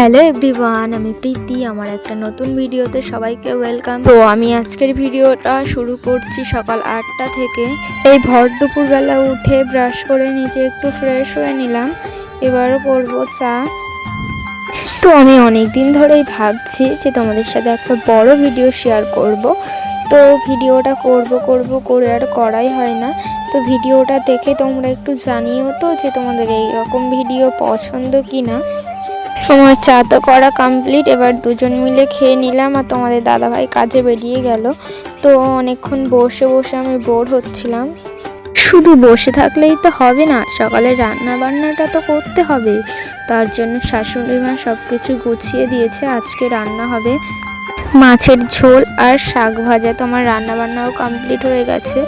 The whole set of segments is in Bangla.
হ্যালো এভরিওয়ান, আমি প্রীতি। আমার একটা নতুন ভিডিওতে সবাইকে ওয়েলকাম। তো আমি আজকের ভিডিওটা শুরু করছি সকাল 8টা থেকে। এই ভর দুপুরবেলা উঠে ব্রাশ করে নিজে একটু ফ্রেশ হয়ে নিলাম। এবারও করবো চা। তো আমি অনেক দিন ধরেই ভাবছি যে তোমাদের সাথে একটা বড় ভিডিও শেয়ার করব। তো ভিডিওটা করব করে আর করাই হয় না। তো ভিডিওটা দেখে তোমরা একটু জানিও তো যে তোমাদের এই রকম ভিডিও পছন্দ কি না। আমার চা তো করা কমপ্লিট, এবার দুজন মিলে খেয়ে নিলাম আর তোমাদের দাদাভাই কাজে বেরিয়ে গেল। তো অনেকক্ষণ বসে বসে আমি বোর হচ্ছিলাম। শুধু বসে থাকলেই তো হবে না, সকালে রান্না বান্নাটা তো করতে হবে। তার জন্য শাশুড়ি মা সব কিছু গুছিয়ে দিয়েছে। আজকে রান্না হবে মাছের ঝোল আর শাক ভাজা। তো আমার রান্না বান্নাও কমপ্লিট হয়ে গেছে।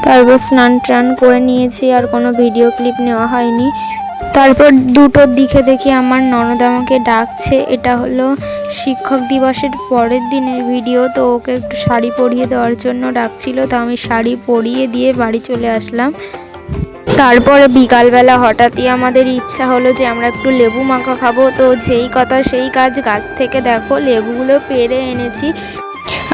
তারপর স্নান টান করে নিয়েছি, আর কোনো ভিডিও ক্লিপ নেওয়া হয়নি। তারপর 2টোর দিকে দেখি আমার ননদ আমাকে ডাকছে। এটা হলো শিক্ষক দিবসের পরের দিনের ভিডিও। তো ওকে একটু শাড়ি পরিয়ে দেওয়ার জন্য ডাকছিল। তো আমি শাড়ি পরিয়ে দিয়ে বাড়ি চলে আসলাম। তারপরে বিকালবেলা হঠাৎই আমাদের ইচ্ছা হলো যে আমরা একটু লেবু মাখা খাবো। তো যেই কথা সেই কাজ, গাছ থেকে দেখো লেবুগুলো পেড়ে এনেছি।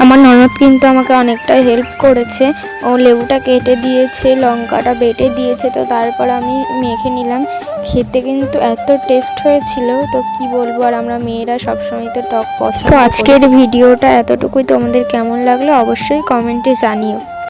আমার ননদ কিন্তু আমাকে অনেকটা হেল্প করেছে। ও লেবুটা কেটে দিয়েছে, লঙ্কাটা বেটে দিয়েছে। তো তারপর আমি মেখে নিলাম। খেতে কিন্তু এত টেস্ট হয়েছিল, তো কি বলবো। আর আমরা মেয়েরা সবসময় তো টক পছন্দ। তো আজকের ভিডিওটা এতটুকুই। তোমাদের কেমন লাগলো অবশ্যই কমেন্টে জানিও।